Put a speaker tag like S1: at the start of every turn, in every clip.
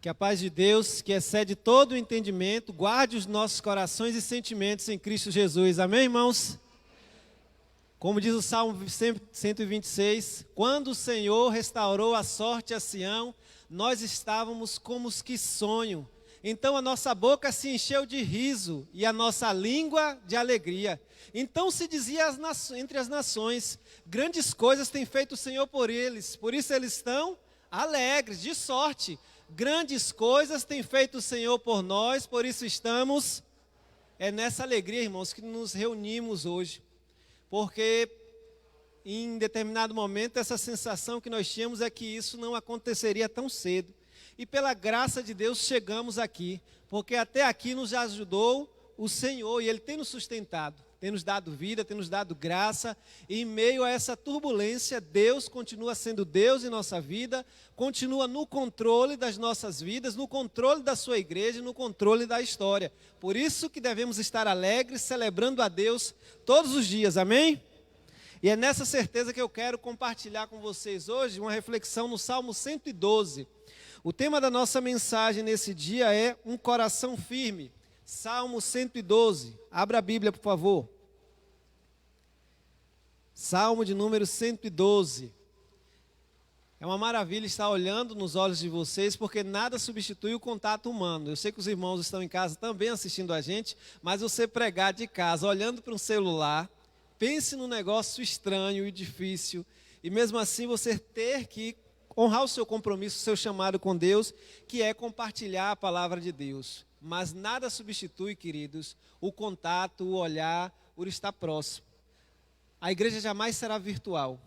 S1: Que a paz de Deus, que excede todo o entendimento, guarde os nossos corações e sentimentos em Cristo Jesus. Amém, irmãos? Como diz o Salmo 126, quando o Senhor restaurou a sorte a Sião, nós estávamos como os que sonham. Então a nossa boca se encheu de riso e a nossa língua de alegria. Então se dizia entre as nações, grandes coisas tem feito o Senhor por eles, por isso eles estão alegres, de sorte. Grandes coisas tem feito o Senhor por nós, por isso estamos, nessa alegria, irmãos, que nos reunimos hoje. Porque em determinado momento essa sensação que nós tínhamos é que isso não aconteceria tão cedo. E pela graça de Deus chegamos aqui, porque até aqui nos ajudou o Senhor e Ele tem nos sustentado, tem nos dado vida, tem nos dado graça. E em meio a essa turbulência, Deus continua sendo Deus em nossa vida, continua no controle das nossas vidas, no controle da sua igreja, no controle da história. Por isso que devemos estar alegres, celebrando a Deus todos os dias, amém? E é nessa certeza que eu quero compartilhar com vocês hoje uma reflexão no Salmo 112. O tema da nossa mensagem nesse dia é um coração firme. Salmo 112. Abra a Bíblia, por favor. Salmo de número 112. É uma maravilha estar olhando nos olhos de vocês, porque nada substitui o contato humano. Eu sei que os irmãos estão em casa também assistindo a gente, mas você pregar de casa, olhando para um celular, pense num negócio estranho e difícil, e mesmo assim você ter que honrar o seu compromisso, o seu chamado com Deus, que é compartilhar a palavra de Deus. Mas nada substitui, queridos, o contato, o olhar, por estar próximo. A igreja jamais será virtual.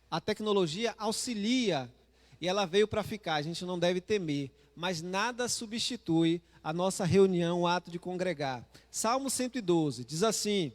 S1: A tecnologia auxilia e ela veio para ficar, a gente não deve temer. Mas nada substitui a nossa reunião, o ato de congregar. Salmo 112, diz assim: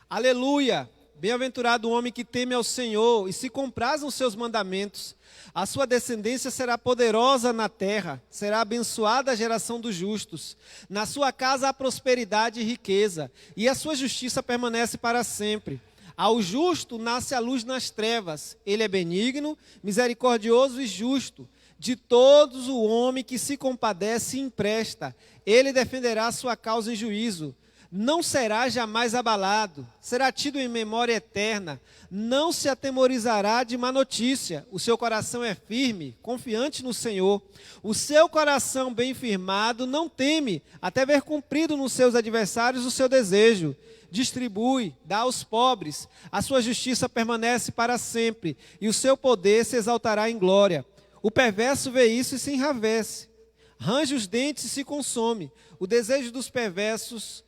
S1: Aleluia! Bem-aventurado o homem que teme ao Senhor e se compraz nos seus mandamentos. A sua descendência será poderosa na terra, será abençoada a geração dos justos. Na sua casa há prosperidade e riqueza, e a sua justiça permanece para sempre. Ao justo nasce a luz nas trevas, ele é benigno, misericordioso e justo. De todos o homem que se compadece e empresta, ele defenderá a sua causa em juízo. Não será jamais abalado, será tido em memória eterna, não se atemorizará de má notícia. O seu coração é firme, confiante no Senhor. O seu coração bem firmado não teme, até ver cumprido nos seus adversários o seu desejo. Distribui, dá aos pobres, a sua justiça permanece para sempre, e o seu poder se exaltará em glória. O perverso vê isso e se enravesse, range os dentes e se consome. O desejo dos perversos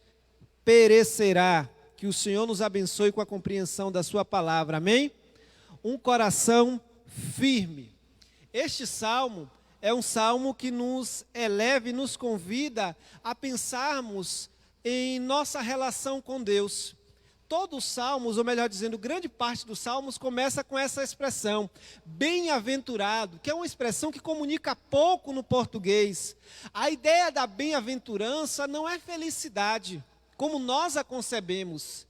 S1: perecerá. Que o Senhor nos abençoe com a compreensão da sua palavra, amém? Um coração firme. Este salmo é um salmo que nos eleva e nos convida a pensarmos em nossa relação com Deus. Todos os salmos, ou melhor dizendo, grande parte dos salmos começa com essa expressão, bem-aventurado, que é uma expressão que comunica pouco no português. A ideia da bem-aventurança não é felicidade, como nós a concebemos.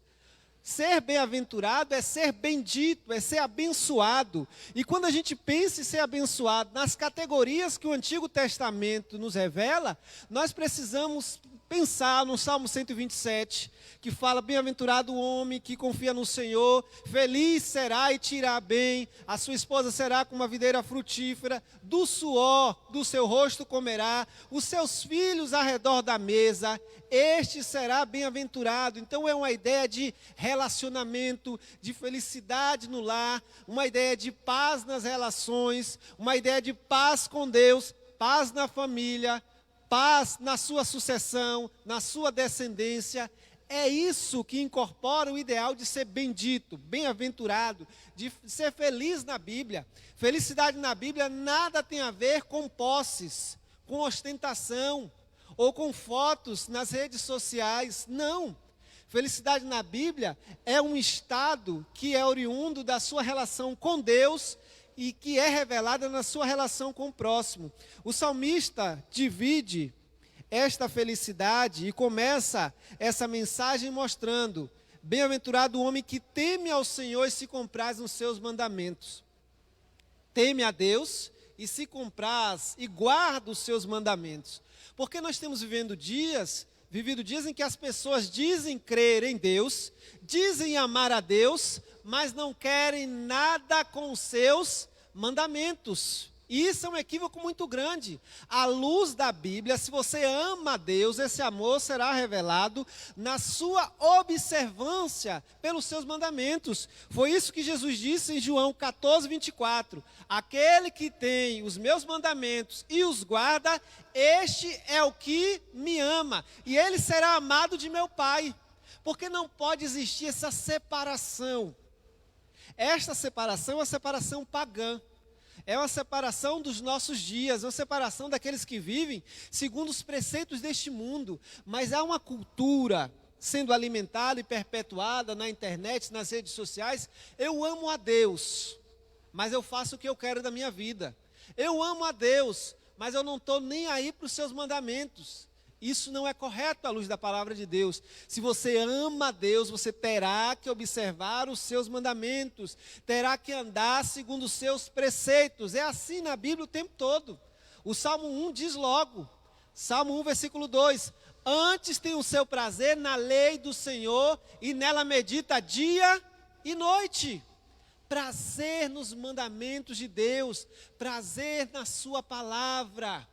S1: Ser bem-aventurado é ser bendito, é ser abençoado. E quando a gente pensa em ser abençoado nas categorias que o Antigo Testamento nos revela, nós precisamos pensar no Salmo 127, que fala: bem-aventurado o homem que confia no Senhor, feliz será e te irá bem, a sua esposa será como uma videira frutífera, do suor do seu rosto comerá, os seus filhos ao redor da mesa, este será bem-aventurado. Então é uma ideia de relacionamento, de felicidade no lar, uma ideia de paz nas relações, uma ideia de paz com Deus, paz na família, paz na sua sucessão, na sua descendência. É isso que incorpora o ideal de ser bendito, bem-aventurado, de ser feliz na Bíblia. Felicidade na Bíblia nada tem a ver com posses, com ostentação, ou com fotos nas redes sociais. Não. Felicidade na Bíblia é um estado que é oriundo da sua relação com Deus e que é revelada na sua relação com o próximo. O salmista divide esta felicidade e começa essa mensagem mostrando: bem-aventurado o homem que teme ao Senhor e se compraz nos seus mandamentos. Teme a Deus e se compraz e guarda os seus mandamentos. Porque nós temos vivido dias em que as pessoas dizem crer em Deus, dizem amar a Deus, mas não querem nada com os seus mandamentos. E isso é um equívoco muito grande. À luz da Bíblia, se você ama a Deus, esse amor será revelado na sua observância pelos seus mandamentos. Foi isso que Jesus disse em João 14, 24. Aquele que tem os meus mandamentos e os guarda, este é o que me ama, e ele será amado de meu Pai. Porque não pode existir essa separação. Esta separação é uma separação pagã. É uma separação dos nossos dias, uma separação daqueles que vivem segundo os preceitos deste mundo. Mas há uma cultura sendo alimentada e perpetuada na internet, nas redes sociais. Eu amo a Deus, mas eu faço o que eu quero da minha vida. Eu amo a Deus, mas eu não estou nem aí para os seus mandamentos. Isso não é correto à luz da palavra de Deus. Se você ama a Deus, você terá que observar os seus mandamentos, terá que andar segundo os seus preceitos. É assim na Bíblia o tempo todo. O Salmo 1 diz logo, Salmo 1, versículo 2, antes tem o seu prazer na lei do Senhor e nela medita dia e noite. Prazer nos mandamentos de Deus, prazer na sua palavra.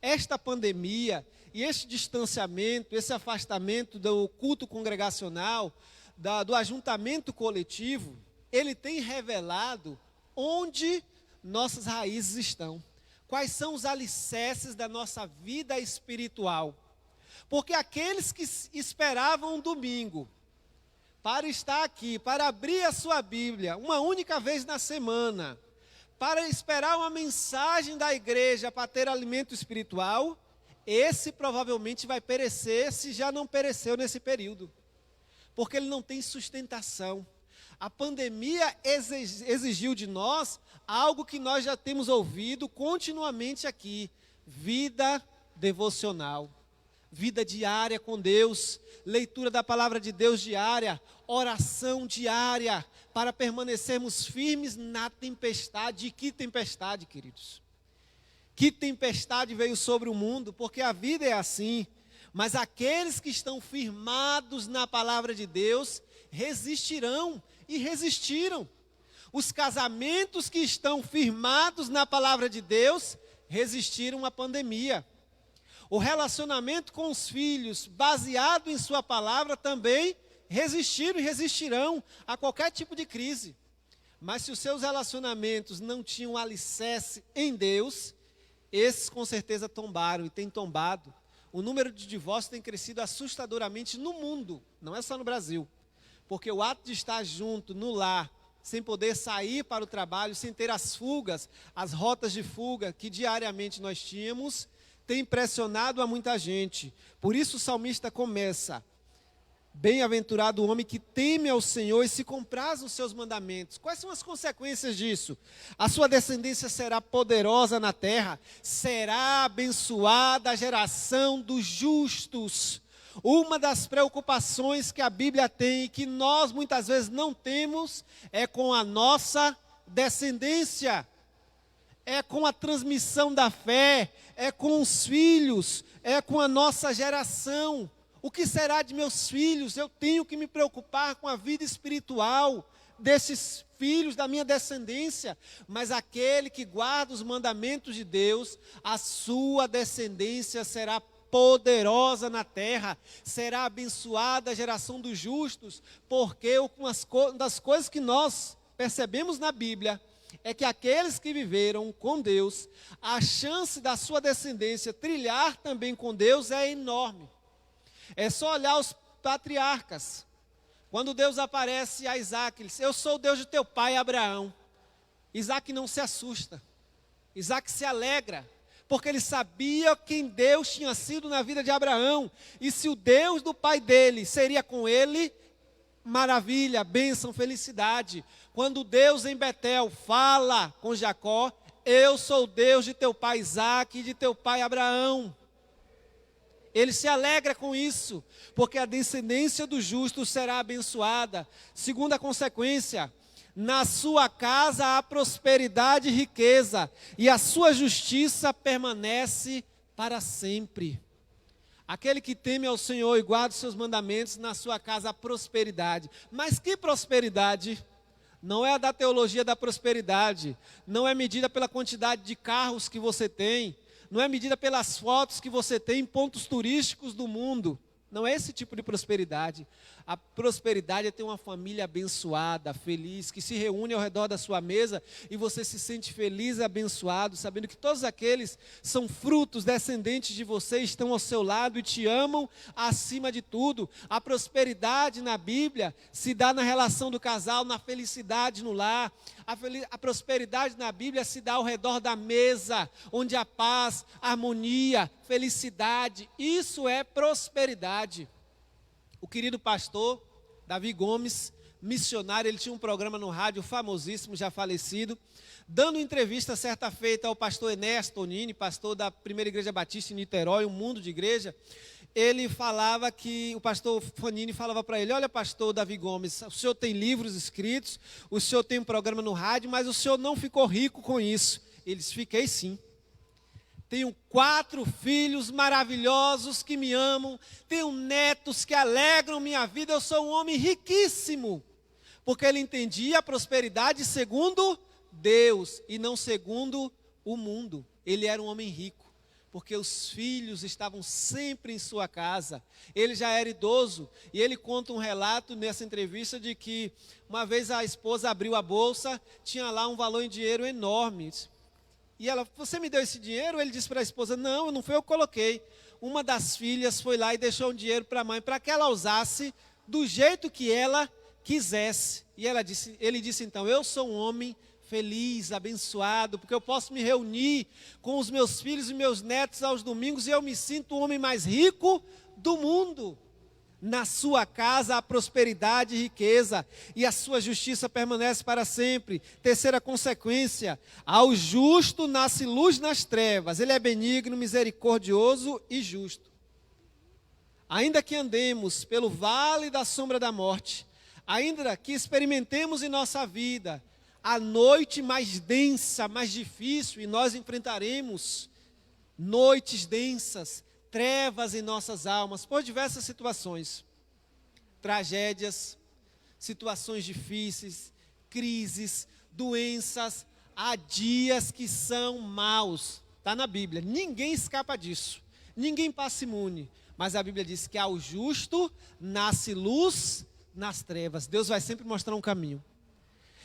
S1: Esta pandemia e este distanciamento, esse afastamento do culto congregacional, do ajuntamento coletivo, ele tem revelado onde nossas raízes estão. Quais são os alicerces da nossa vida espiritual. Porque aqueles que esperavam um domingo para estar aqui, para abrir a sua Bíblia uma única vez na semana, para esperar uma mensagem da igreja para ter alimento espiritual, esse provavelmente vai perecer, se já não pereceu nesse período, porque ele não tem sustentação. A pandemia exigiu de nós algo que nós já temos ouvido continuamente aqui: vida devocional, vida diária com Deus, leitura da palavra de Deus diária, oração diária, para permanecermos firmes na tempestade. E que tempestade, queridos? Que tempestade veio sobre o mundo, porque a vida é assim. Mas aqueles que estão firmados na palavra de Deus resistirão e resistiram. Os casamentos que estão firmados na palavra de Deus resistiram à pandemia. O relacionamento com os filhos, baseado em sua palavra, também resistiram e resistirão a qualquer tipo de crise. Mas se os seus relacionamentos não tinham alicerce em Deus, esses com certeza tombaram e têm tombado. O número de divórcios tem crescido assustadoramente no mundo, não é só no Brasil. Porque o ato de estar junto, no lar, sem poder sair para o trabalho, sem ter as fugas, as rotas de fuga que diariamente nós tínhamos, tem impressionado a muita gente. Por isso o salmista começa: bem-aventurado o homem que teme ao Senhor e se compraz nos seus mandamentos. Quais são as consequências disso? A sua descendência será poderosa na terra, será abençoada a geração dos justos. Uma das preocupações que a Bíblia tem e que nós muitas vezes não temos é com a nossa descendência. É com a transmissão da fé, é com os filhos, é com a nossa geração. O que será de meus filhos? Eu tenho que me preocupar com a vida espiritual desses filhos da minha descendência. Mas aquele que guarda os mandamentos de Deus, a sua descendência será poderosa na terra, será abençoada a geração dos justos, porque uma das coisas que nós percebemos na Bíblia é que aqueles que viveram com Deus, a chance da sua descendência trilhar também com Deus é enorme. É só olhar os patriarcas. Quando Deus aparece a Isaac, ele diz: eu sou o Deus de teu pai Abraão. Isaac não se assusta, Isaac se alegra, porque ele sabia quem Deus tinha sido na vida de Abraão. E se o Deus do pai dele seria com ele, maravilha, bênção, felicidade. Quando Deus em Betel fala com Jacó: eu sou o Deus de teu pai Isaac e de teu pai Abraão. Ele se alegra com isso, porque a descendência do justo será abençoada. Segunda consequência, Na sua casa há prosperidade e riqueza, e a sua justiça permanece para sempre. Aquele que teme ao Senhor e guarda os seus mandamentos, na sua casa há prosperidade. Mas que prosperidade? Não é a da teologia da prosperidade, não é medida pela quantidade de carros que você tem, não é medida pelas fotos que você tem em pontos turísticos do mundo. Não é esse tipo de prosperidade. A prosperidade é ter uma família abençoada, feliz, que se reúne ao redor da sua mesa e você se sente feliz e abençoado, sabendo que todos aqueles são frutos descendentes de você, estão ao seu lado e te amam acima de tudo. A prosperidade na Bíblia se dá na relação do casal, na felicidade no lar. A prosperidade na Bíblia se dá ao redor da mesa, onde há paz, harmonia, felicidade. Isso é prosperidade. O querido pastor Davi Gomes, missionário, ele tinha um programa no rádio famosíssimo, já falecido, dando entrevista certa feita ao pastor Enéas Tonini, pastor da Primeira Igreja Batista em Niterói, um mundo de igreja. Ele falava que, o pastor Fanini falava para ele: olha, pastor Davi Gomes, o senhor tem livros escritos, o senhor tem um programa no rádio, mas o senhor não ficou rico com isso. Ele disse: fiquei sim. Tenho 4 filhos maravilhosos que me amam, tenho netos que alegram minha vida, eu sou um homem riquíssimo. Porque ele entendia a prosperidade segundo Deus e não segundo o mundo. Ele era um homem rico, porque os filhos estavam sempre em sua casa. Ele já era idoso e ele conta um relato nessa entrevista de que uma vez a esposa abriu a bolsa, tinha lá um valor em dinheiro enorme. E ela: você me deu esse dinheiro? Ele disse para a esposa: não, não foi eu que coloquei. Uma das filhas foi lá e deixou um dinheiro para a mãe, para que ela usasse do jeito que ela quisesse. E ele disse então: eu sou um homem feliz, abençoado, porque eu posso me reunir com os meus filhos e meus netos aos domingos e eu me sinto o homem mais rico do mundo. Na sua casa há prosperidade e riqueza, e a sua justiça permanece para sempre. Terceira consequência: ao justo nasce luz nas trevas. Ele é benigno, misericordioso e justo. Ainda que andemos pelo vale da sombra da morte, ainda que experimentemos em nossa vida a noite mais densa, mais difícil, e nós enfrentaremos noites densas, trevas em nossas almas, por diversas situações, tragédias, situações difíceis, crises, doenças. Há dias que são maus, está na Bíblia, ninguém escapa disso, ninguém passa imune, mas a Bíblia diz que ao justo nasce luz nas trevas. Deus vai sempre mostrar um caminho,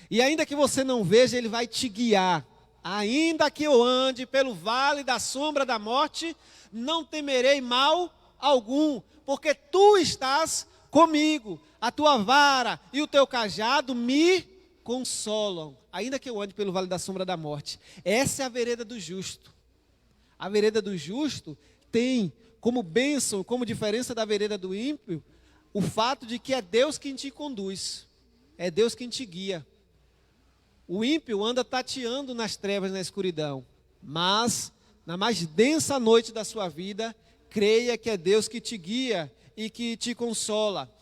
S1: e ainda que você não veja, Ele vai te guiar. Ainda que eu ande pelo vale da sombra da morte, não temerei mal algum, porque tu estás comigo, a tua vara e o teu cajado me consolam. Ainda que eu ande pelo vale da sombra da morte. Essa é a vereda do justo. A vereda do justo tem como bênção, como diferença da vereda do ímpio, o fato de que é Deus quem te conduz, é Deus quem te guia. O ímpio anda tateando nas trevas, na escuridão, mas na mais densa noite da sua vida, creia que é Deus que te guia e que te consola.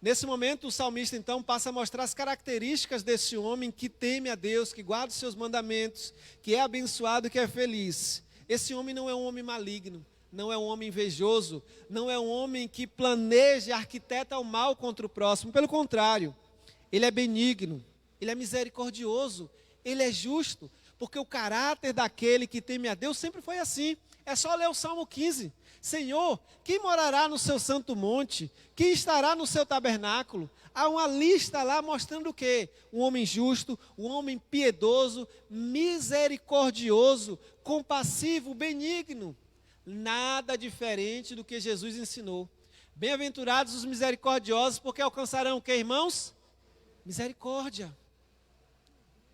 S1: Nesse momento, o salmista então passa a mostrar as características desse homem que teme a Deus, que guarda os seus mandamentos, que é abençoado, que é feliz. Esse homem não é um homem maligno, não é um homem invejoso, não é um homem que planeja e arquiteta o mal contra o próximo. Pelo contrário, ele é benigno, ele é misericordioso, ele é justo, porque o caráter daquele que teme a Deus sempre foi assim. É só ler o Salmo 15. Senhor, quem morará no seu santo monte? Quem estará no seu tabernáculo? Há uma lista lá mostrando o quê? Um homem justo, um homem piedoso, misericordioso, compassivo, benigno. Nada diferente do que Jesus ensinou. Bem-aventurados os misericordiosos, porque alcançarão o quê, irmãos? Misericórdia.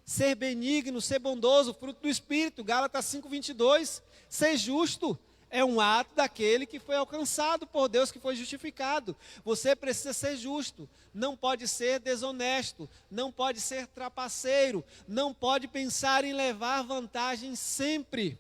S1: Ser benigno, ser bondoso, fruto do Espírito, Gálatas 5:22. Ser justo é um ato daquele que foi alcançado por Deus, que foi justificado. Você precisa ser justo, não pode ser desonesto, não pode ser trapaceiro, não pode pensar em levar vantagem sempre.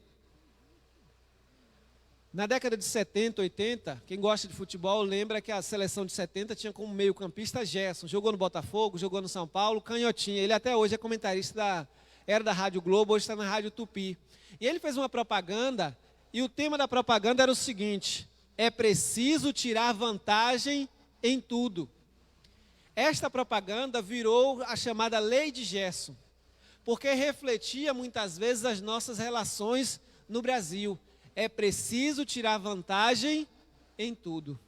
S1: Na década de 70, 80, quem gosta de futebol lembra que a seleção de 70 tinha como meio-campista Gerson. Jogou no Botafogo, jogou no São Paulo, canhotinha. Ele até hoje é comentarista era da Rádio Globo, hoje está na Rádio Tupi. E ele fez uma propaganda, e o tema da propaganda era o seguinte: é preciso tirar vantagem em tudo. Esta propaganda virou a chamada Lei de Gerson, porque refletia muitas vezes as nossas relações no Brasil. É preciso tirar vantagem em tudo.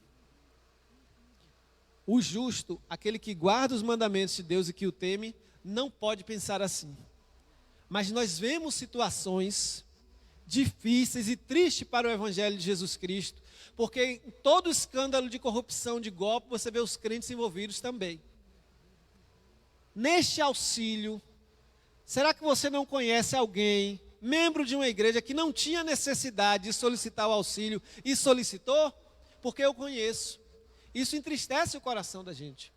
S1: O justo, aquele que guarda os mandamentos de Deus e que o teme, não pode pensar assim. Mas nós vemos situações difíceis e tristes para o Evangelho de Jesus Cristo, porque em todo escândalo de corrupção, de golpe, você vê os crentes envolvidos também. Neste auxílio, será que você não conhece alguém, membro de uma igreja, que não tinha necessidade de solicitar o auxílio e solicitou? Porque eu conheço. Isso entristece o coração da gente.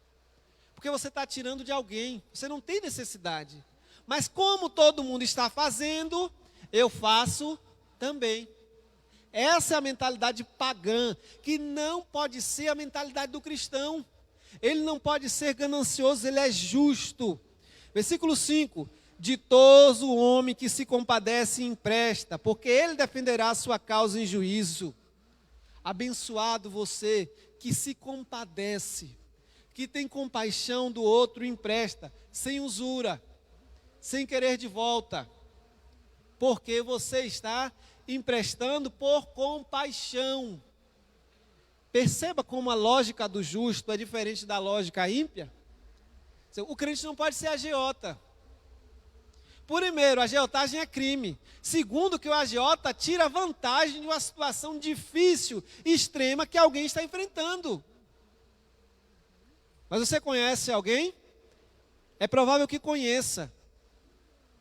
S1: Porque você está tirando de alguém, você não tem necessidade. Mas como todo mundo está fazendo, eu faço também. Essa é a mentalidade pagã, que não pode ser a mentalidade do cristão. Ele não pode ser ganancioso, ele é justo. Versículo 5. Ditoso o homem que se compadece e empresta, porque ele defenderá a sua causa em juízo. Abençoado você que se compadece, que tem compaixão do outro e empresta, sem usura, sem querer de volta, porque você está emprestando por compaixão. Perceba como a lógica do justo é diferente da lógica ímpia. O crente não pode ser agiota. Primeiro, a agiotagem é crime. Segundo, que o agiota tira vantagem de uma situação difícil, extrema, que alguém está enfrentando. Mas você conhece alguém? É provável que conheça,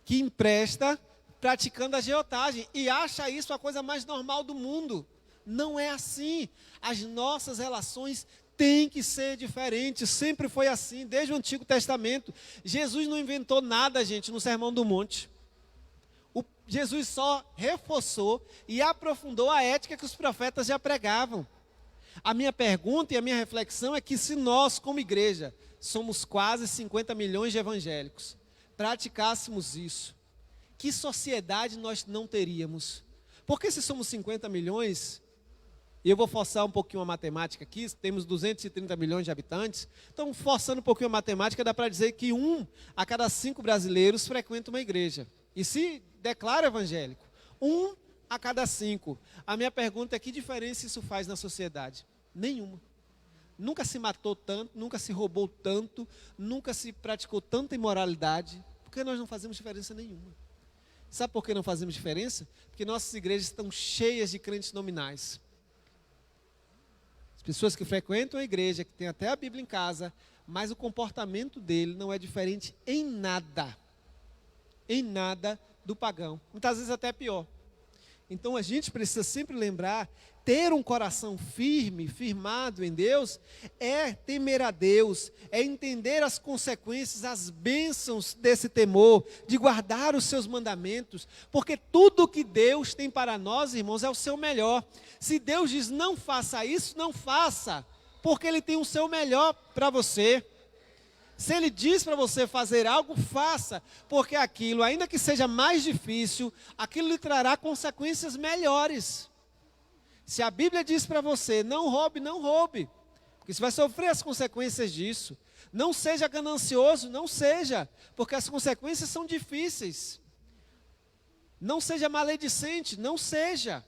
S1: que empresta praticando agiotagem e acha isso a coisa mais normal do mundo. Não é assim. As nossas relações têm que ser diferentes. Sempre foi assim, desde o Antigo Testamento. Jesus não inventou nada, gente, no Sermão do Monte. Jesus só reforçou e aprofundou a ética que os profetas já pregavam. A minha pergunta e a minha reflexão é que se nós, como igreja, somos quase 50 milhões de evangélicos, praticássemos isso, que sociedade nós não teríamos? Porque se somos 50 milhões, e eu vou forçar um pouquinho a matemática aqui, temos 230 milhões de habitantes, então forçando um pouquinho a matemática, dá para dizer que 1 a cada 5 brasileiros frequenta uma igreja, e se declara evangélico. 1 a cada 5. A minha pergunta é: que diferença isso faz na sociedade? Nenhuma. Nunca se matou tanto, nunca se roubou tanto, nunca se praticou tanta imoralidade, porque nós não fazemos diferença nenhuma. Sabe por que não fazemos diferença? Porque nossas igrejas estão cheias de crentes nominais. As pessoas que frequentam a igreja, que têm até a Bíblia em casa, mas o comportamento dele não é diferente em nada do pagão. Muitas vezes até pior. Então a gente precisa sempre lembrar, ter um coração firme, firmado em Deus, é temer a Deus, é entender as consequências, as bênçãos desse temor, de guardar os seus mandamentos, porque tudo que Deus tem para nós, irmãos, é o seu melhor. Se Deus diz não faça isso, não faça, porque Ele tem o seu melhor para você. Se Ele diz para você fazer algo, faça, porque aquilo, ainda que seja mais difícil, aquilo lhe trará consequências melhores. Se a Bíblia diz para você, não roube, não roube, porque você vai sofrer as consequências disso. Não seja ganancioso, não seja, porque as consequências são difíceis. Não seja maledicente, não seja.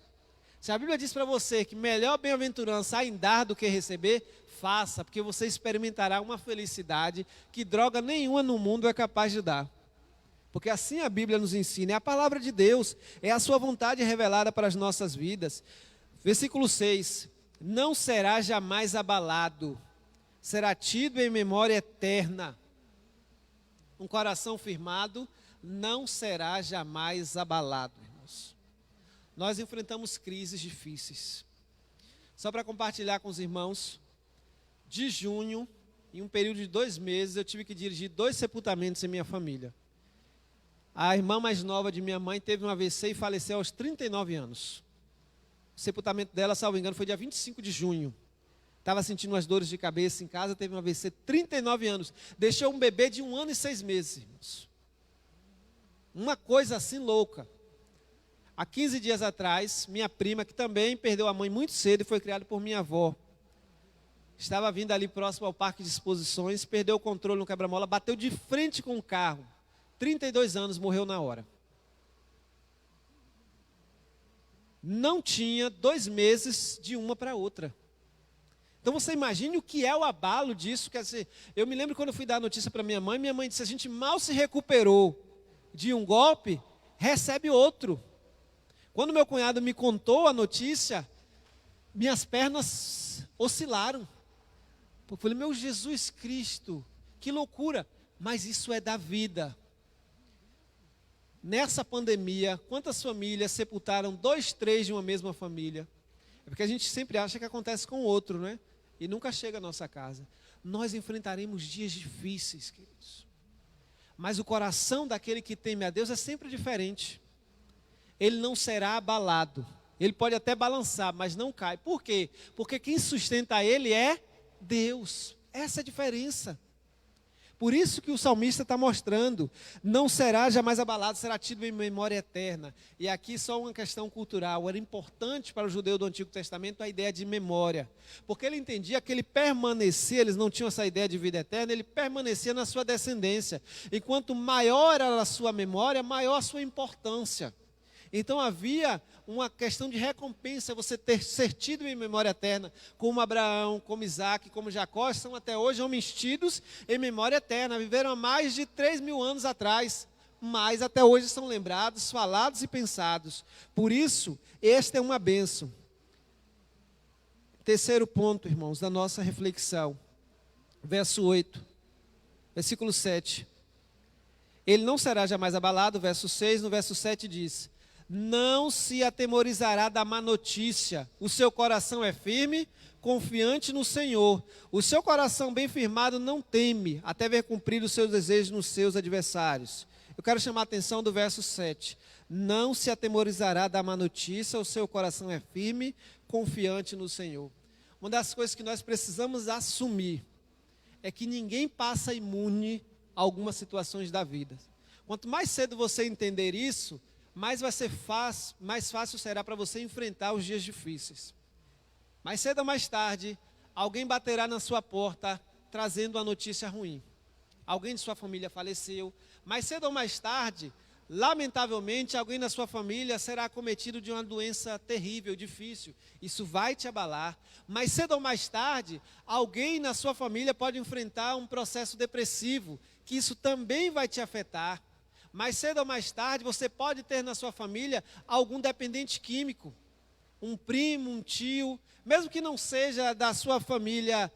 S1: Se a Bíblia diz para você que melhor bem-aventurança há em dar do que receber, faça, porque você experimentará uma felicidade que droga nenhuma no mundo é capaz de dar. Porque assim a Bíblia nos ensina, é a palavra de Deus, é a sua vontade revelada para as nossas vidas. Versículo 6, não será jamais abalado, será tido em memória eterna. Um coração firmado não será jamais abalado, irmãos. Nós enfrentamos crises difíceis. Só para compartilhar com os irmãos, de junho, em um período de 2 meses, eu tive que dirigir 2 sepultamentos em minha família. A irmã mais nova de minha mãe teve um AVC e faleceu aos 39 anos. O sepultamento dela, salvo engano, foi dia 25 de junho. Estava sentindo umas dores de cabeça em casa, teve um AVC, 39 anos. Deixou um bebê de 1 ano e 6 meses, irmãos. Uma coisa assim louca. Há 15 dias atrás, minha prima, que também perdeu a mãe muito cedo e foi criada por minha avó, estava vindo ali próximo ao parque de exposições, perdeu o controle no quebra-mola, bateu de frente com o carro. 32 anos, morreu na hora. Não tinha 2 meses de uma para outra. Então você imagine o que é o abalo disso. Quer dizer, eu me lembro quando eu fui dar a notícia para minha mãe disse, a gente mal se recuperou de um golpe, recebe outro. Quando meu cunhado me contou a notícia, minhas pernas oscilaram. Eu falei, meu Jesus Cristo, que loucura. Mas isso é da vida. Nessa pandemia, quantas famílias sepultaram 2, 3 de uma mesma família? É porque a gente sempre acha que acontece com o outro, né? E nunca chega à nossa casa. Nós enfrentaremos dias difíceis, queridos. Mas o coração daquele que teme a Deus é sempre diferente. Ele não será abalado. Ele pode até balançar, mas não cai. Por quê? Porque quem sustenta ele é Deus. Essa é a diferença. Por isso que o salmista está mostrando, não será jamais abalado, será tido em memória eterna. E aqui só uma questão cultural, era importante para o judeu do Antigo Testamento a ideia de memória. Porque ele entendia que ele permanecia, eles não tinham essa ideia de vida eterna, ele permanecia na sua descendência. E quanto maior era a sua memória, maior a sua importância. Então havia uma questão de recompensa, você ser tido em memória eterna, como Abraão, como Isaac, como Jacó, são até hoje homens tidos em memória eterna, viveram há mais de 3.000 anos atrás, mas até hoje são lembrados, falados e pensados. Por isso, esta é uma bênção. Terceiro ponto, irmãos, da nossa reflexão, verso 8, versículo 7. Ele não será jamais abalado, verso 6, no verso 7 diz: não se atemorizará da má notícia, o seu coração é firme, confiante no Senhor. O seu coração bem firmado não teme, até ver cumprir os seus desejos nos seus adversários. Eu quero chamar a atenção do verso 7. Não se atemorizará da má notícia, o seu coração é firme, confiante no Senhor. Uma das coisas que nós precisamos assumir é que ninguém passa imune a algumas situações da vida. Quanto mais cedo você entender isso, mais fácil será para você enfrentar os dias difíceis. Mais cedo ou mais tarde, alguém baterá na sua porta trazendo uma notícia ruim. Alguém de sua família faleceu. Mais cedo ou mais tarde, lamentavelmente, alguém na sua família será acometido de uma doença terrível, difícil. Isso vai te abalar. Mais cedo ou mais tarde, alguém na sua família pode enfrentar um processo depressivo, que isso também vai te afetar. Mais cedo ou mais tarde, você pode ter na sua família algum dependente químico, um primo, um tio, mesmo que não seja da sua família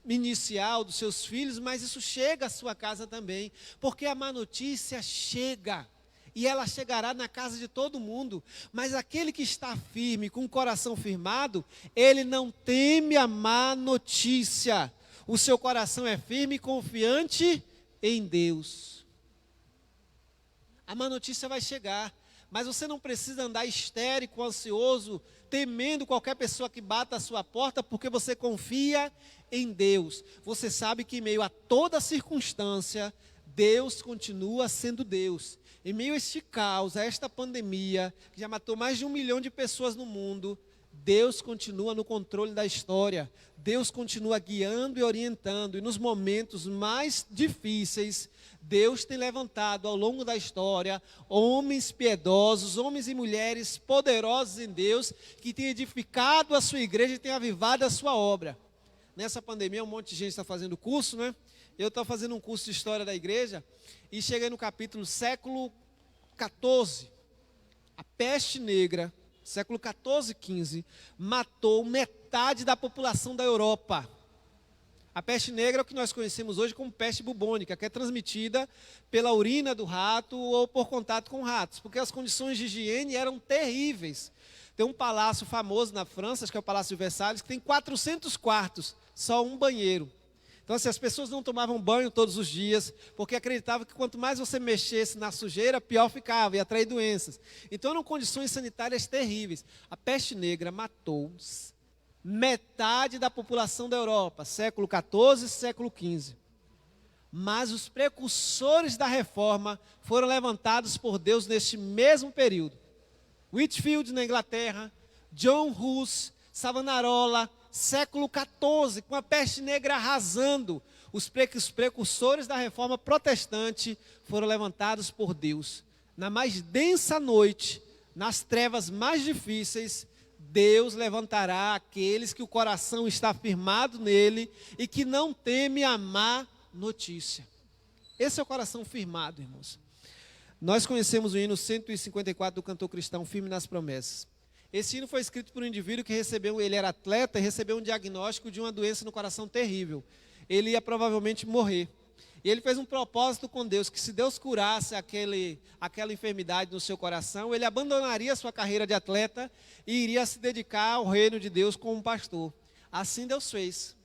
S1: inicial, dos seus filhos, mas isso chega à sua casa também, porque a má notícia chega, e ela chegará na casa de todo mundo, mas aquele que está firme, com o coração firmado, ele não teme a má notícia, o seu coração é firme e confiante em Deus. A má notícia vai chegar, mas você não precisa andar histérico, ansioso, temendo qualquer pessoa que bata a sua porta, porque você confia em Deus. Você sabe que em meio a toda circunstância, Deus continua sendo Deus. Em meio a este caos, a esta pandemia, que já matou mais de 1 milhão de pessoas no mundo, Deus continua no controle da história. Deus continua guiando e orientando. E nos momentos mais difíceis, Deus tem levantado ao longo da história homens piedosos, homens e mulheres poderosos em Deus, que têm edificado a sua igreja e têm avivado a sua obra. Nessa pandemia, um monte de gente está fazendo curso, né? Eu estou fazendo um curso de história da igreja e cheguei no capítulo século XIV. A peste negra, século XIV, XV, matou metade da população da Europa. A peste negra é o que nós conhecemos hoje como peste bubônica, que é transmitida pela urina do rato ou por contato com ratos, porque as condições de higiene eram terríveis. Tem um palácio famoso na França, acho que é o Palácio de Versalhes, que tem 400 quartos, só um banheiro. Então, assim, as pessoas não tomavam banho todos os dias, porque acreditavam que quanto mais você mexesse na sujeira, pior ficava, ia atrair doenças. Então, eram condições sanitárias terríveis. A peste negra matou metade da população da Europa, século XIV e século XV. Mas os precursores da reforma foram levantados por Deus neste mesmo período. Whitefield, na Inglaterra, John Hus, Savonarola, século XIV, com a peste negra arrasando. Os precursores da reforma protestante foram levantados por Deus. Na mais densa noite, nas trevas mais difíceis, Deus levantará aqueles que o coração está firmado nele e que não teme a má notícia. Esse é o coração firmado, irmãos. Nós conhecemos o hino 154 do cantor cristão, Firme nas Promessas. Esse hino foi escrito por um indivíduo que ele era atleta e recebeu um diagnóstico de uma doença no coração terrível. Ele ia provavelmente morrer. E ele fez um propósito com Deus, que se Deus curasse aquela enfermidade no seu coração, ele abandonaria a sua carreira de atleta e iria se dedicar ao reino de Deus como pastor. Assim Deus fez.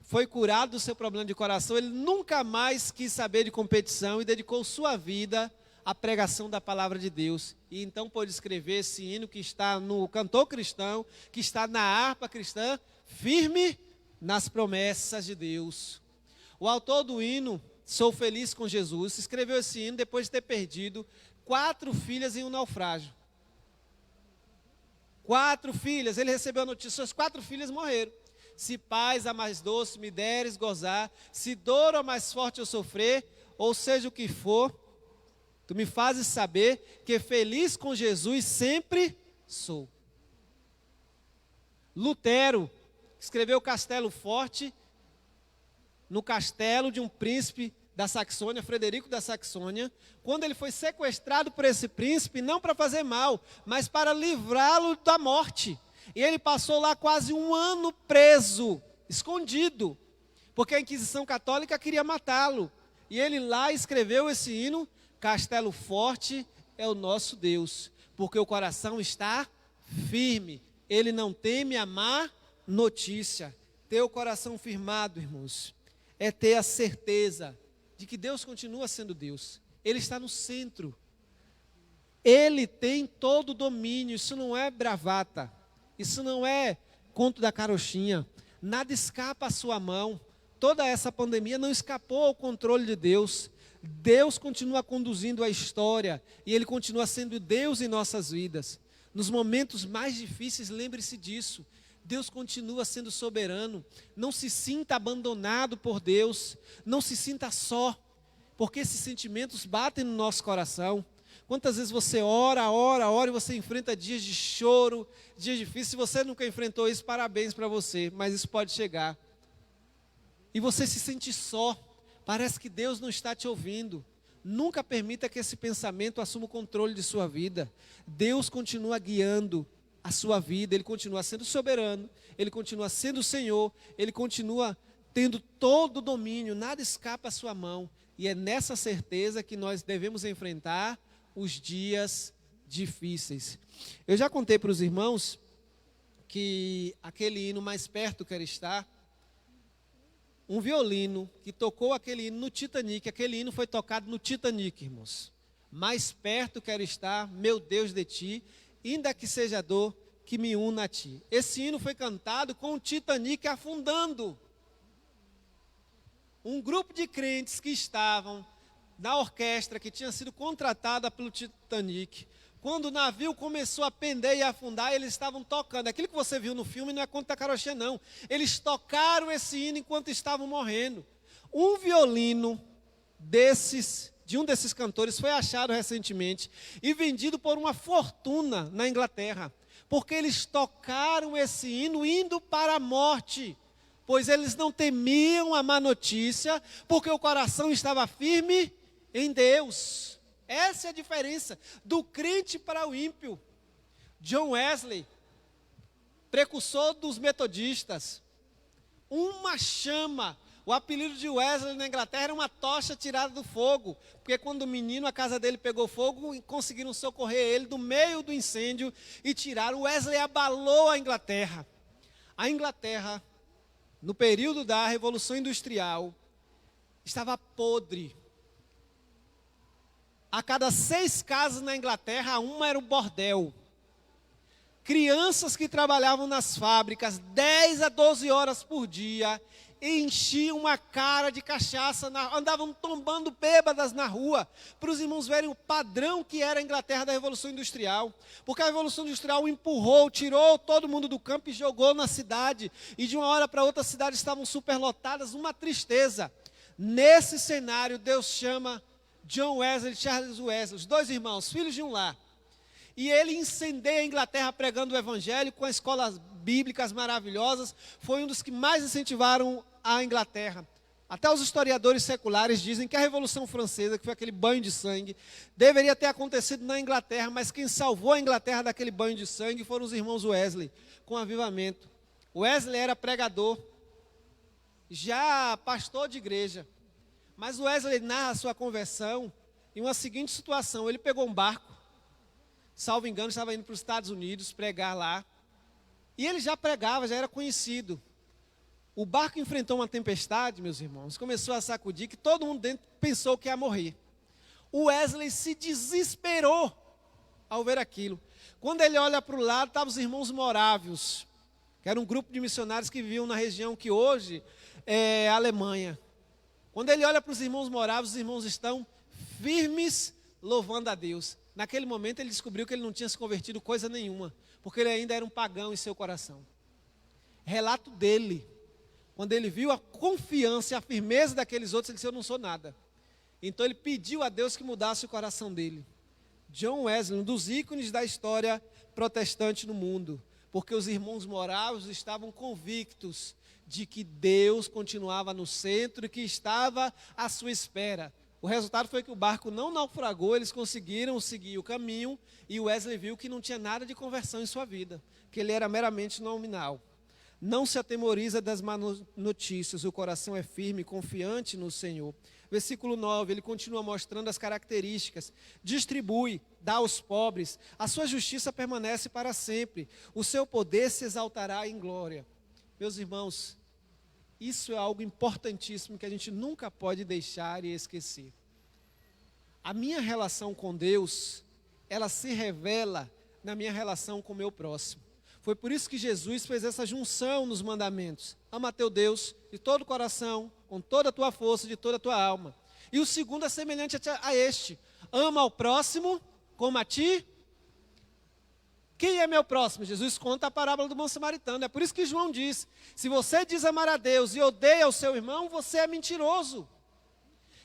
S1: Foi curado do seu problema de coração, ele nunca mais quis saber de competição e dedicou sua vida à pregação da palavra de Deus. E então pôde escrever esse hino que está no cantor cristão, que está na harpa cristã, firme nas promessas de Deus. O autor do hino, Sou Feliz com Jesus, escreveu esse hino depois de ter perdido 4 filhas em um naufrágio. 4 filhas, ele recebeu a notícia, suas 4 filhas morreram. Se paz a mais doce me deres gozar, se dor a mais forte eu sofrer, ou seja o que for, tu me fazes saber que feliz com Jesus sempre sou. Lutero escreveu Castelo Forte, no castelo de um príncipe da Saxônia, Frederico da Saxônia, quando ele foi sequestrado por esse príncipe, não para fazer mal, mas para livrá-lo da morte. E ele passou lá quase 1 ano preso, escondido, porque a Inquisição Católica queria matá-lo. E ele lá escreveu esse hino, Castelo Forte é o nosso Deus, porque o coração está firme, ele não teme a má notícia. Ter o coração firmado, irmãos, é ter a certeza de que Deus continua sendo Deus. Ele está no centro. Ele tem todo o domínio. Isso não é bravata. Isso não é conto da carochinha. Nada escapa à sua mão. Toda essa pandemia não escapou ao controle de Deus. Deus continua conduzindo a história. E Ele continua sendo Deus em nossas vidas. Nos momentos mais difíceis, lembre-se disso. Deus continua sendo soberano. Não se sinta abandonado por Deus. Não se sinta só. Porque esses sentimentos batem no nosso coração. Quantas vezes você ora e você enfrenta dias de choro, dias difíceis. Se você nunca enfrentou isso, parabéns para você. Mas isso pode chegar. E você se sente só. Parece que Deus não está te ouvindo. Nunca permita que esse pensamento assuma o controle de sua vida. Deus continua guiando a sua vida, Ele continua sendo soberano, Ele continua sendo o Senhor, Ele continua tendo todo o domínio, nada escapa à sua mão. E é nessa certeza que nós devemos enfrentar os dias difíceis. Eu já contei para os irmãos que aquele hino Mais Perto Quero Estar, um violino que tocou aquele hino no Titanic, aquele hino foi tocado no Titanic, irmãos. Mais perto quero estar, meu Deus, de ti, ainda que seja dor que me una a ti. Esse hino foi cantado com o Titanic afundando. Um grupo de crentes que estavam na orquestra, que tinha sido contratada pelo Titanic, quando o navio começou a pender e a afundar, eles estavam tocando. Aquilo que você viu no filme não é conto da carochinha, não. Eles tocaram esse hino enquanto estavam morrendo. Um violino de um desses cantores foi achado recentemente e vendido por uma fortuna na Inglaterra, porque eles tocaram esse hino indo para a morte, pois eles não temiam a má notícia, porque o coração estava firme em Deus. Essa é a diferença do crente para o ímpio. John Wesley, precursor dos metodistas, uma chama. O apelido de Wesley na Inglaterra era uma tocha tirada do fogo, porque quando o menino, a casa dele pegou fogo, conseguiram socorrer ele do meio do incêndio e tiraram. Wesley abalou a Inglaterra. A Inglaterra no período da Revolução Industrial, estava podre. A cada 6 casas na Inglaterra, uma era um bordel. Crianças que trabalhavam nas fábricas 10 a 12 horas por dia, enchiam uma cara de cachaça, andavam tombando bêbadas na rua, para os irmãos verem o padrão que era a Inglaterra da Revolução Industrial. Porque a Revolução Industrial empurrou, tirou todo mundo do campo e jogou na cidade. E de uma hora para outra as cidades estavam superlotadas, uma tristeza. Nesse cenário, Deus chama John Wesley e Charles Wesley, os 2 irmãos, filhos de um lar. E ele incendeia a Inglaterra pregando o evangelho com escolas bíblicas maravilhosas. Foi um dos que mais incentivaram a Inglaterra. Até os historiadores seculares dizem que a Revolução Francesa, que foi aquele banho de sangue, deveria ter acontecido na Inglaterra, mas quem salvou a Inglaterra daquele banho de sangue foram os irmãos Wesley, com avivamento. Wesley era pregador, já pastor de igreja, mas Wesley narra a sua conversão em uma seguinte situação. Ele pegou um barco, salvo engano, estava indo para os Estados Unidos pregar lá, e ele já pregava, já era conhecido. O barco enfrentou uma tempestade, meus irmãos, começou a sacudir, que todo mundo dentro pensou que ia morrer. O Wesley se desesperou ao ver aquilo. Quando ele olha para o lado, estavam os irmãos morávios, que era um grupo de missionários que viviam na região que hoje é a Alemanha. Quando ele olha para os irmãos morávios, os irmãos estão firmes, louvando a Deus. Naquele momento ele descobriu que ele não tinha se convertido coisa nenhuma, porque ele ainda era um pagão em seu coração. Relato dele, quando ele viu a confiança e a firmeza daqueles outros, ele disse: eu não sou nada. Então ele pediu a Deus que mudasse o coração dele. John Wesley, um dos ícones da história protestante no mundo, porque os irmãos morávios estavam convictos de que Deus continuava no centro e que estava à sua espera. O resultado foi que o barco não naufragou, eles conseguiram seguir o caminho, e Wesley viu que não tinha nada de conversão em sua vida, que ele era meramente nominal. Não se atemoriza das más notícias, o coração é firme e confiante no Senhor. Versículo 9, ele continua mostrando as características. Distribui, dá aos pobres, a sua justiça permanece para sempre, o seu poder se exaltará em glória. Meus irmãos, isso é algo importantíssimo que a gente nunca pode deixar e esquecer. A minha relação com Deus, ela se revela na minha relação com o meu próximo. Foi por isso que Jesus fez essa junção nos mandamentos. Ama teu Deus de todo o coração, com toda a tua força, de toda a tua alma. E o segundo é semelhante a este: ama ao próximo como a ti. Quem é meu próximo? Jesus conta a parábola do bom samaritano. É por isso que João diz: se você diz amar a Deus e odeia o seu irmão, você é mentiroso.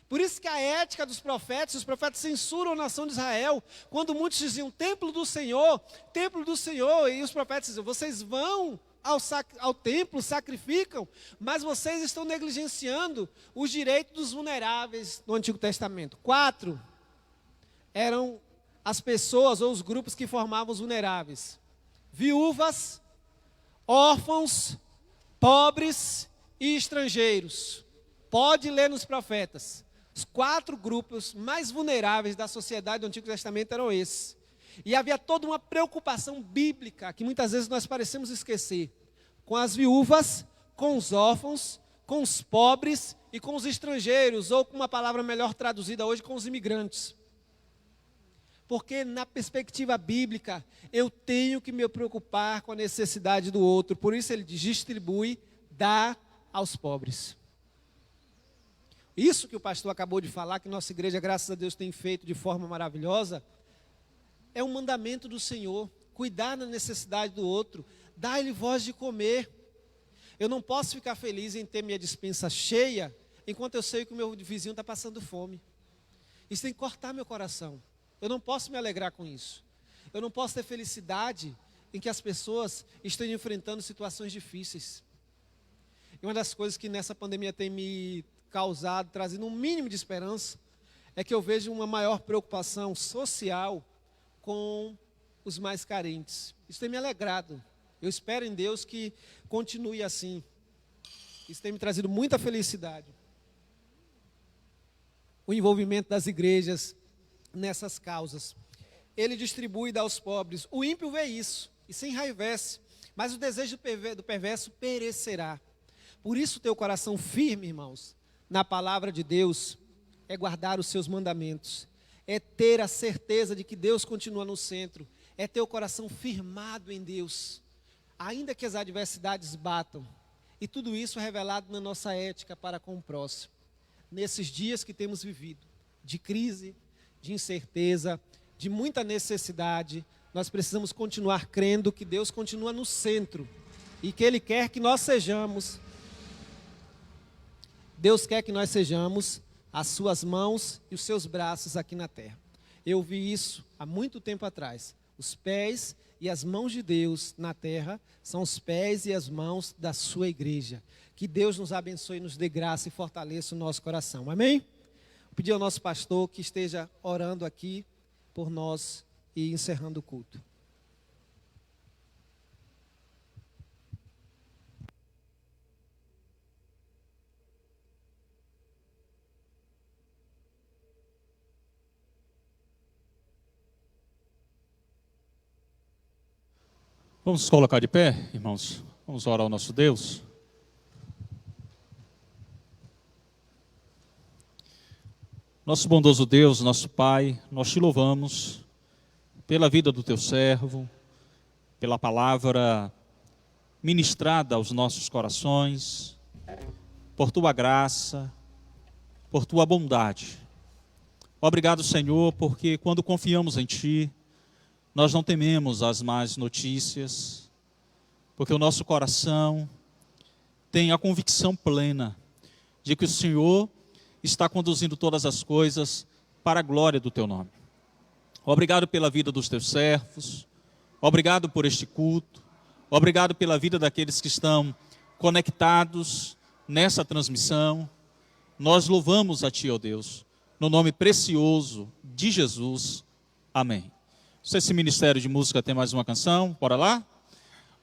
S1: Por isso que a ética dos profetas, os profetas censuram a nação de Israel, quando muitos diziam templo do Senhor, e os profetas diziam: vocês vão ao templo, sacrificam, mas vocês estão negligenciando os direitos dos vulneráveis no Antigo Testamento. 4 eram as pessoas ou os grupos que formavam os vulneráveis: viúvas, órfãos, pobres e estrangeiros. Pode ler nos profetas. Os 4 grupos mais vulneráveis da sociedade do Antigo Testamento eram esses. E havia toda uma preocupação bíblica, que muitas vezes nós parecemos esquecer, com as viúvas, com os órfãos, com os pobres e com os estrangeiros, ou com uma palavra melhor traduzida hoje, com os imigrantes. Porque na perspectiva bíblica, eu tenho que me preocupar com a necessidade do outro. Por isso ele diz: distribui, dá aos pobres. Isso que o pastor acabou de falar, que nossa igreja, graças a Deus, tem feito de forma maravilhosa, é um mandamento do Senhor: cuidar da necessidade do outro, dar-lhe voz de comer. Eu não posso ficar feliz em ter minha despensa cheia, enquanto eu sei que o meu vizinho está passando fome. Isso tem que cortar meu coração. Eu não posso me alegrar com isso. Eu não posso ter felicidade em que as pessoas estejam enfrentando situações difíceis. E uma das coisas que nessa pandemia tem me causado, trazendo um mínimo de esperança, é que eu vejo uma maior preocupação social com os mais carentes. Isso tem me alegrado. Eu espero em Deus que continue assim. Isso tem me trazido muita felicidade. O envolvimento das igrejas nessas causas. Ele distribui e dá aos pobres. O ímpio vê isso e se enraivece, mas o desejo do perverso perecerá. Por isso, teu coração firme, irmãos, na palavra de Deus, é guardar os seus mandamentos, é ter a certeza de que Deus continua no centro, é ter o coração firmado em Deus, ainda que as adversidades batam, e tudo isso é revelado na nossa ética para com o próximo. Nesses dias que temos vivido, de crise, de incerteza, de muita necessidade, nós precisamos continuar crendo que Deus continua no centro, e que Ele quer que nós sejamos, Deus quer que nós sejamos as suas mãos e os seus braços aqui na terra. Eu vi isso há muito tempo atrás. Os pés e as mãos de Deus na terra são os pés e as mãos da sua igreja. Que Deus nos abençoe, nos dê graça e fortaleça o nosso coração. Amém? Vou pedir ao nosso pastor que esteja orando aqui por nós e encerrando o culto.
S2: Vamos nos colocar de pé, irmãos. Vamos orar ao nosso Deus. Nosso bondoso Deus, nosso Pai, nós te louvamos pela vida do teu servo, pela palavra ministrada aos nossos corações, por tua graça, por tua bondade. Obrigado, Senhor, porque quando confiamos em ti, nós não tememos as más notícias, porque o nosso coração tem a convicção plena de que o Senhor está conduzindo todas as coisas para a glória do teu nome. Obrigado pela vida dos teus servos, obrigado por este culto, obrigado pela vida daqueles que estão conectados nessa transmissão. Nós louvamos a ti, ó Deus, no nome precioso de Jesus. Amém. Não sei se o Ministério de Música tem mais uma canção. Bora lá?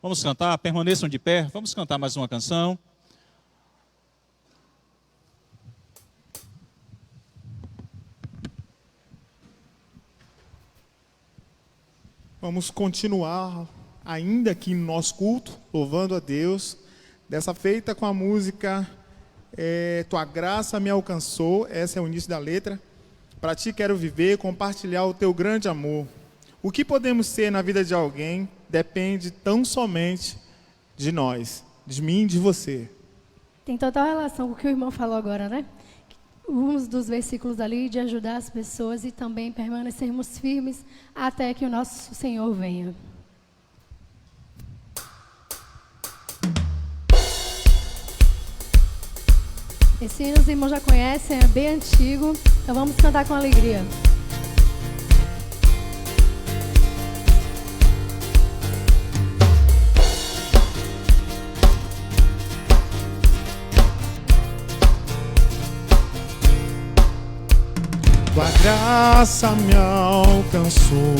S2: Vamos cantar, permaneçam de pé. Vamos cantar mais uma canção.
S3: Vamos continuar ainda aqui no nosso culto, louvando a Deus. Dessa feita com a música Tua Graça Me Alcançou. Esse é o início da letra. Para ti quero viver, compartilhar o teu grande amor. O que podemos ser na vida de alguém depende tão somente de nós, de mim e de você.
S4: Tem total relação com o que o irmão falou agora, né? Um dos versículos ali de ajudar as pessoas e também permanecermos firmes até que o nosso Senhor venha. Esse hino os irmãos já conhecem, é bem antigo, então vamos cantar com alegria.
S3: Tua graça me alcançou,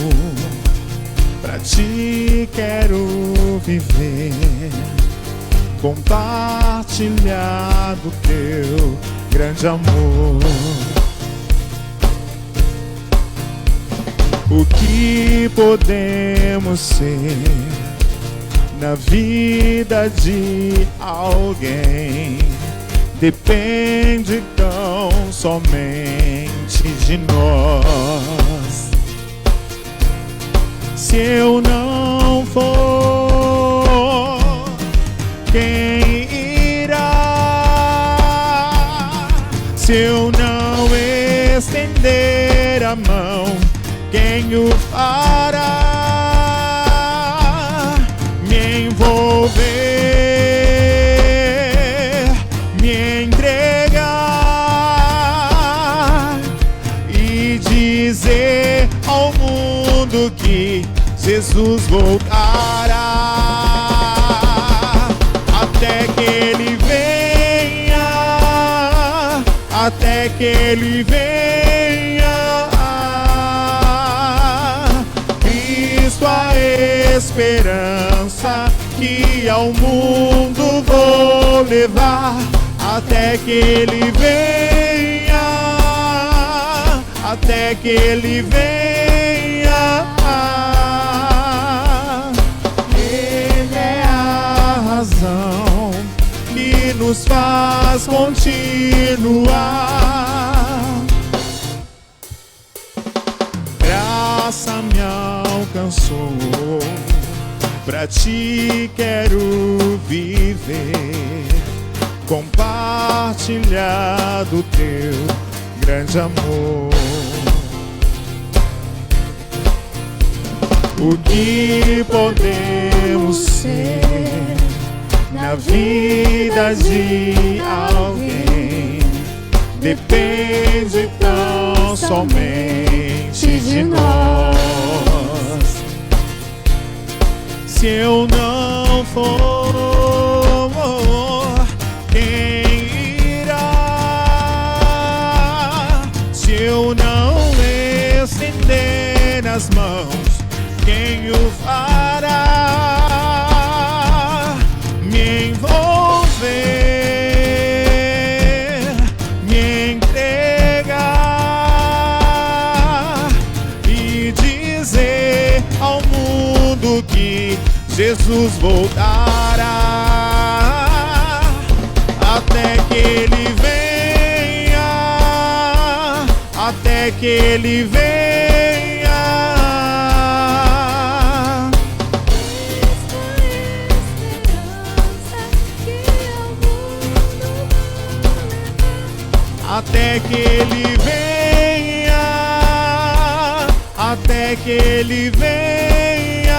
S3: pra ti quero viver, compartilhar do teu grande amor. O que podemos ser na vida de alguém depende tão somente de nós. Se eu não for, quem irá? Se eu não estender a mão, quem o fará? Me envolver, me entregar e dizer ao mundo que Jesus voltará, até que Ele venha, até que Ele venha. Cristo a esperança que ao mundo vou levar, até que Ele venha, até que Ele venha. Ele é a razão que nos continuar. Graça me alcançou, pra ti quero viver, compartilhar do teu grande amor. O que podemos ser na vida de alguém depende tão somente de nós. Se eu não for, quem irá? Se eu não estender as mãos, quem o fará? Me envolver, me entregar e dizer ao mundo que Jesus voltará, até que Ele venha, até que Ele venha. Até que Ele venha, até que Ele venha.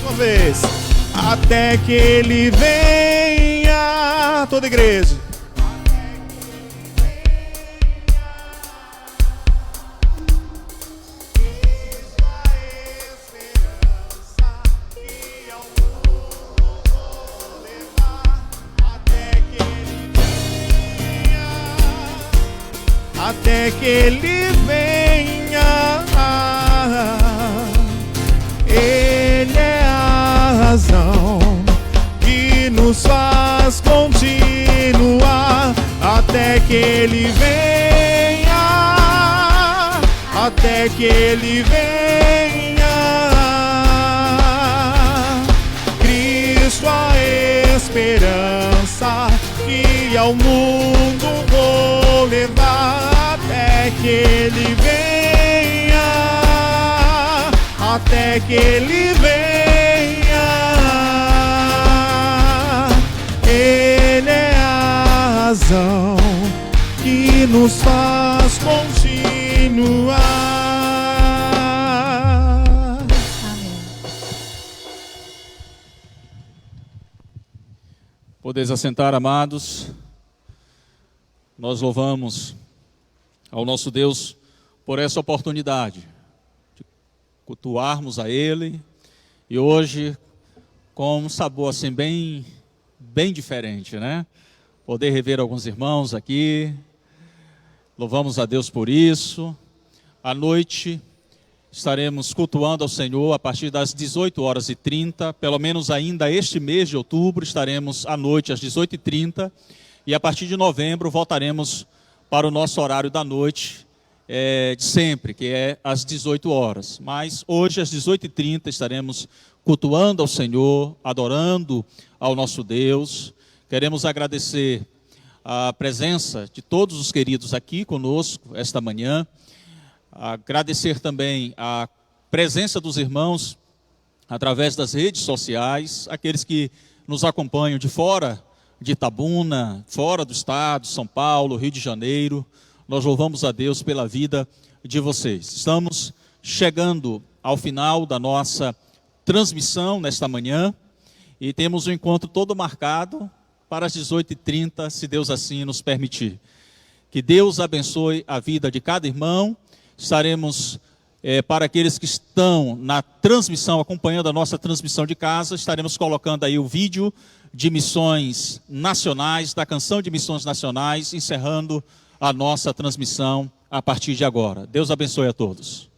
S3: Uma vez, até que Ele venha. Toda a igreja. Até que Ele venha, Ele é a razão que nos faz continuar. Até que Ele venha, até que Ele venha. Cristo a esperança que ao mundo vou levar. Até que Ele venha, até que Ele venha. Ele é a razão que nos faz continuar.
S4: Amém.
S2: Podeis assentar, amados. Nós louvamos ao nosso Deus por essa oportunidade de cultuarmos a Ele, e hoje com um sabor assim bem diferente, né? Poder rever alguns irmãos aqui, louvamos a Deus por isso. À noite estaremos cultuando ao Senhor a partir das 18h30, pelo menos ainda este mês de outubro estaremos à noite às 18h30, e a partir de novembro voltaremos para o nosso horário da noite de sempre, que é às 18 horas. Mas hoje, às 18h30, estaremos cultuando ao Senhor, adorando ao nosso Deus. Queremos agradecer a presença de todos os queridos aqui conosco esta manhã. Agradecer também a presença dos irmãos através das redes sociais, aqueles que nos acompanham de fora de Itabuna, fora do estado, São Paulo, Rio de Janeiro. Nós louvamos a Deus pela vida de vocês. Estamos chegando ao final da nossa transmissão nesta manhã e temos um encontro todo marcado para as 18h30, se Deus assim nos permitir. Que Deus abençoe a vida de cada irmão. Estaremos, para aqueles que estão na transmissão, acompanhando a nossa transmissão de casa, estaremos colocando aí o vídeo de missões nacionais, da canção de missões nacionais, encerrando a nossa transmissão a partir de agora. Deus abençoe a todos.